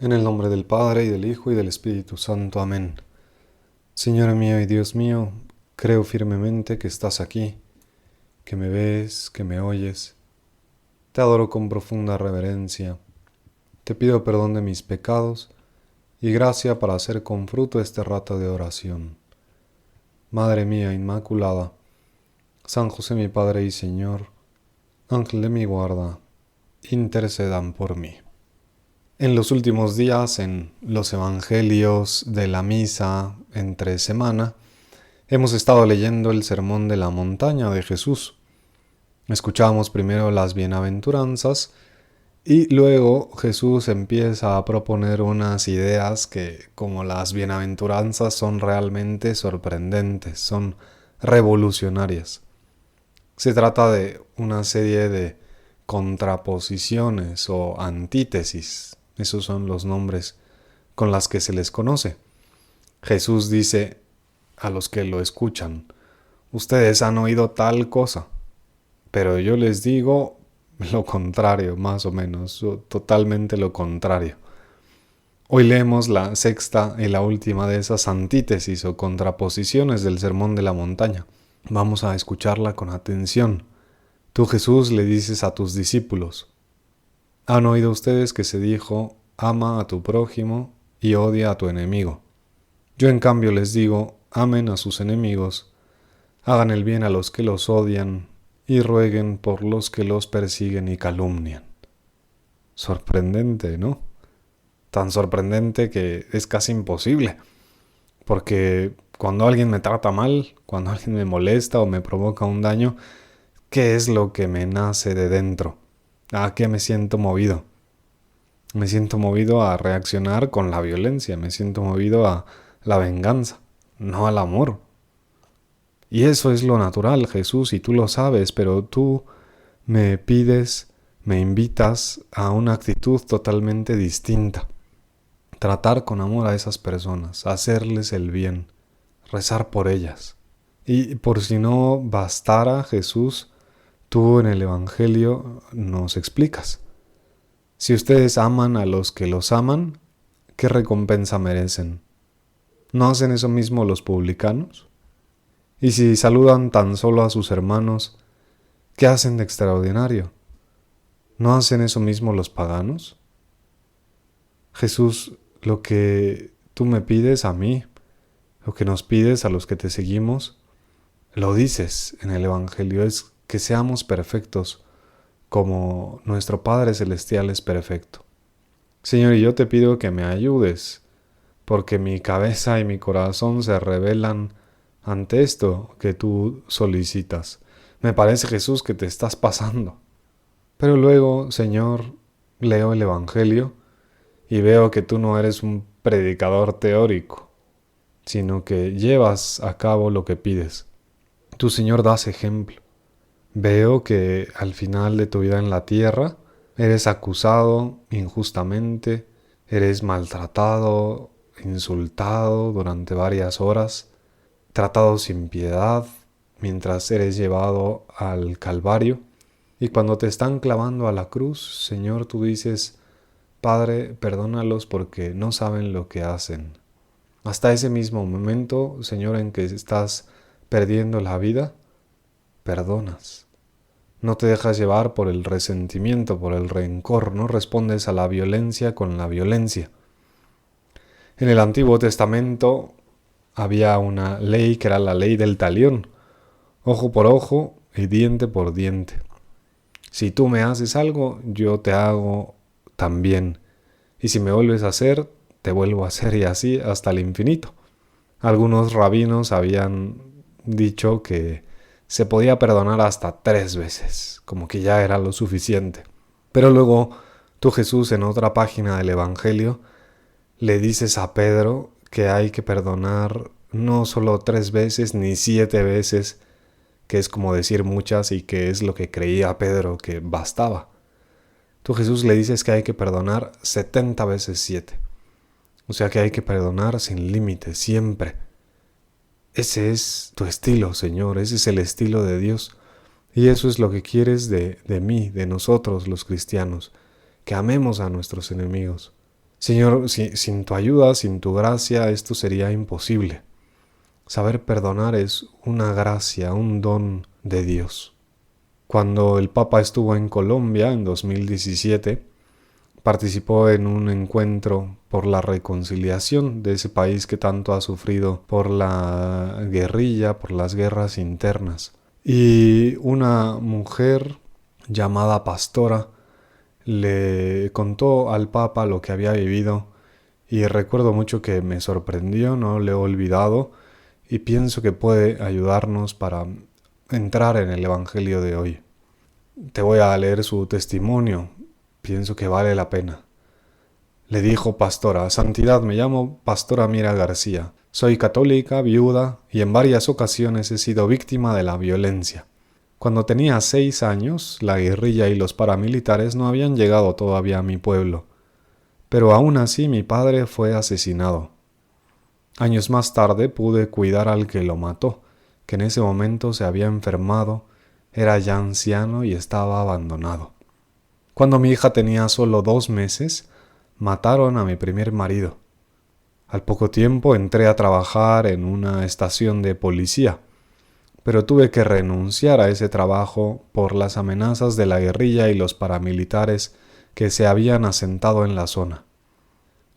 En el nombre del Padre, y del Hijo, y del Espíritu Santo. Amén. Señor mío y Dios mío, creo firmemente que estás aquí, que me ves, que me oyes. Te adoro con profunda reverencia. Te pido perdón de mis pecados y gracia para hacer con fruto este rato de oración. Madre mía Inmaculada, San José mi Padre y Señor, Ángel de mi guarda, intercedan por mí. En los últimos días, en los evangelios de la misa entre semana, hemos estado leyendo el Sermón de la Montaña de Jesús. Escuchamos primero las bienaventuranzas y luego Jesús empieza a proponer unas ideas que, como las bienaventuranzas, son realmente sorprendentes, son revolucionarias. Se trata de una serie de contraposiciones o antítesis. Esos son los nombres con las que se les conoce. Jesús dice a los que lo escuchan: ustedes han oído tal cosa, pero yo les digo lo contrario, más o menos, totalmente lo contrario. Hoy leemos la sexta y la última de esas antítesis o contraposiciones del Sermón de la Montaña. Vamos a escucharla con atención. Tú, Jesús, le dices a tus discípulos: han oído ustedes que se dijo, ama a tu prójimo y odia a tu enemigo. Yo en cambio les digo, amen a sus enemigos, hagan el bien a los que los odian y rueguen por los que los persiguen y calumnian. Sorprendente, ¿no? Tan sorprendente que es casi imposible, porque cuando alguien me trata mal, cuando alguien me molesta o me provoca un daño, ¿qué es lo que me nace de dentro? ¿A qué me siento movido? Me siento movido a reaccionar con la violencia, me siento movido a la venganza, no al amor. Y eso es lo natural, Jesús, y tú lo sabes, pero tú me pides, me invitas a una actitud totalmente distinta. Tratar con amor a esas personas, hacerles el bien, rezar por ellas. Y por si no bastara, Jesús, tú en el Evangelio nos explicas: si ustedes aman a los que los aman, ¿qué recompensa merecen? ¿No hacen eso mismo los publicanos? Y si saludan tan solo a sus hermanos, ¿qué hacen de extraordinario? ¿No hacen eso mismo los paganos? Jesús, lo que tú me pides a mí, lo que nos pides a los que te seguimos, lo dices en el Evangelio, es que seamos perfectos, como nuestro Padre Celestial es perfecto. Señor, y yo te pido que me ayudes, porque mi cabeza y mi corazón se rebelan ante esto que tú solicitas. Me parece, Jesús, que te estás pasando. Pero luego, Señor, leo el Evangelio y veo que tú no eres un predicador teórico, sino que llevas a cabo lo que pides. Tú, Señor, das ejemplo. Veo que al final de tu vida en la tierra eres acusado injustamente, eres maltratado, insultado durante varias horas, tratado sin piedad mientras eres llevado al Calvario. Y cuando te están clavando a la cruz, Señor, tú dices: Padre, perdónalos porque no saben lo que hacen. Hasta ese mismo momento, Señor, en que estás perdiendo la vida, perdonas. No te dejas llevar por el resentimiento, por el rencor, no respondes a la violencia con la violencia. En el Antiguo Testamento había una ley que era la ley del talión: ojo por ojo y diente por diente. Si tú me haces algo, yo te hago también. Y si me vuelves a hacer, te vuelvo a hacer, y así hasta el infinito. Algunos rabinos habían dicho que se podía perdonar hasta 3 veces, como que ya era lo suficiente. Pero luego tú, Jesús, en otra página del Evangelio, le dices a Pedro que hay que perdonar no solo 3 veces ni 7 veces, que es como decir muchas y que es lo que creía Pedro que bastaba. Tú, Jesús, le dices que hay que perdonar 70 veces 7. O sea que hay que perdonar sin límite, siempre. Ese es tu estilo, Señor, ese es el estilo de Dios. Y eso es lo que quieres de mí, de nosotros los cristianos, que amemos a nuestros enemigos. Señor, sin tu ayuda, sin tu gracia, esto sería imposible. Saber perdonar es una gracia, un don de Dios. Cuando el Papa estuvo en Colombia en 2017, participó en un encuentro por la reconciliación de ese país que tanto ha sufrido por la guerrilla, por las guerras internas. Y una mujer llamada Pastora le contó al Papa lo que había vivido y recuerdo mucho que me sorprendió, no le he olvidado y pienso que puede ayudarnos para entrar en el Evangelio de hoy. Te voy a leer su testimonio, pienso que vale la pena. Le dijo Pastora: Santidad, me llamo Pastora Mira García. Soy católica, viuda y en varias ocasiones he sido víctima de la violencia. Cuando tenía 6 años, la guerrilla y los paramilitares no habían llegado todavía a mi pueblo, pero aún así mi padre fue asesinado. Años más tarde pude cuidar al que lo mató, que en ese momento se había enfermado, era ya anciano y estaba abandonado. Cuando mi hija tenía solo 2 meses, mataron a mi primer marido. Al poco tiempo entré a trabajar en una estación de policía, pero tuve que renunciar a ese trabajo por las amenazas de la guerrilla y los paramilitares que se habían asentado en la zona.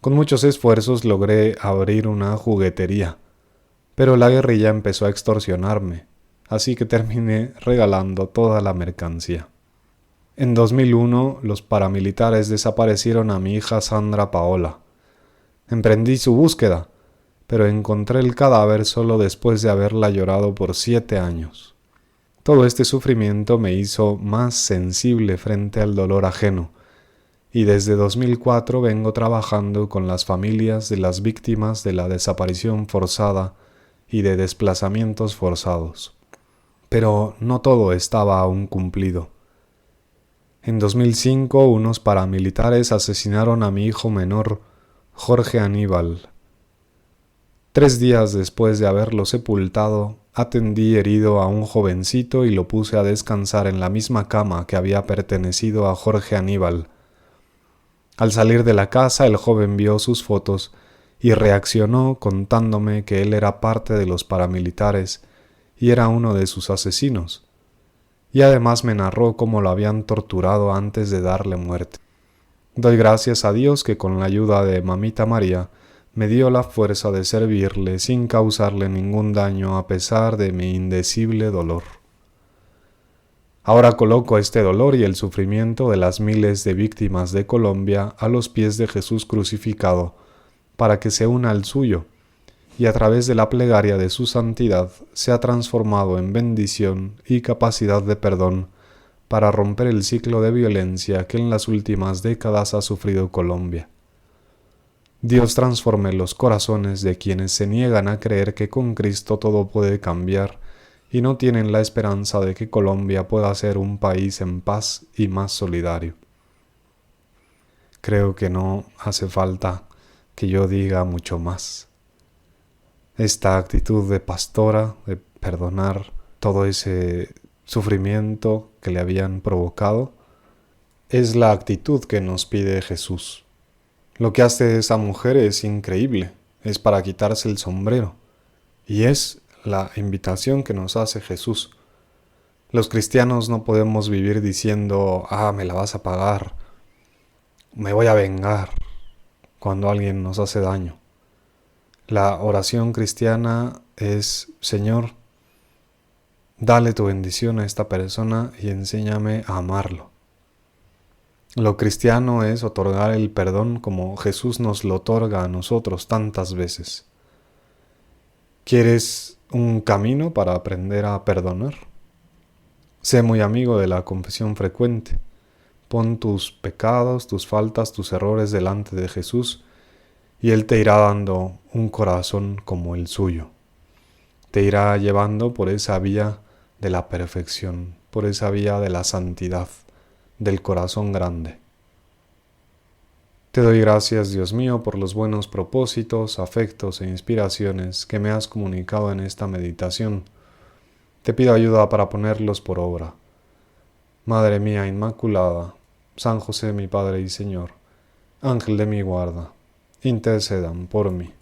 Con muchos esfuerzos logré abrir una juguetería, pero la guerrilla empezó a extorsionarme, así que terminé regalando toda la mercancía. En 2001, los paramilitares desaparecieron a mi hija Sandra Paola. Emprendí su búsqueda, pero encontré el cadáver solo después de haberla llorado por 7 años. Todo este sufrimiento me hizo más sensible frente al dolor ajeno, y desde 2004 vengo trabajando con las familias de las víctimas de la desaparición forzada y de desplazamientos forzados. Pero no todo estaba aún cumplido. En 2005, unos paramilitares asesinaron a mi hijo menor, Jorge Aníbal. 3 días después de haberlo sepultado, atendí herido a un jovencito y lo puse a descansar en la misma cama que había pertenecido a Jorge Aníbal. Al salir de la casa, el joven vio sus fotos y reaccionó contándome que él era parte de los paramilitares y era uno de sus asesinos. Y además me narró cómo lo habían torturado antes de darle muerte. Doy gracias a Dios que con la ayuda de Mamita María me dio la fuerza de servirle sin causarle ningún daño a pesar de mi indecible dolor. Ahora coloco este dolor y el sufrimiento de las miles de víctimas de Colombia a los pies de Jesús crucificado, para que se una al suyo, y a través de la plegaria de su santidad sea transformado en bendición y capacidad de perdón para romper el ciclo de violencia que en las últimas décadas ha sufrido Colombia. Dios transforme los corazones de quienes se niegan a creer que con Cristo todo puede cambiar y no tienen la esperanza de que Colombia pueda ser un país en paz y más solidario. Creo que no hace falta que yo diga mucho más. Esta actitud de Pastora, de perdonar todo ese sufrimiento que le habían provocado, es la actitud que nos pide Jesús. Lo que hace esa mujer es increíble, es para quitarse el sombrero, y es la invitación que nos hace Jesús. Los cristianos no podemos vivir diciendo: me la vas a pagar, me voy a vengar cuando alguien nos hace daño. La oración cristiana es: Señor, dale tu bendición a esta persona y enséñame a amarlo. Lo cristiano es otorgar el perdón como Jesús nos lo otorga a nosotros tantas veces. ¿Quieres un camino para aprender a perdonar? Sé muy amigo de la confesión frecuente. Pon tus pecados, tus faltas, tus errores delante de Jesús y Él te irá dando un corazón como el suyo. Te irá llevando por esa vía de la perfección, por esa vía de la santidad, del corazón grande. Te doy gracias, Dios mío, por los buenos propósitos, afectos e inspiraciones que me has comunicado en esta meditación. Te pido ayuda para ponerlos por obra. Madre mía Inmaculada, San José mi Padre y Señor, Ángel de mi guarda, intercedan por mí.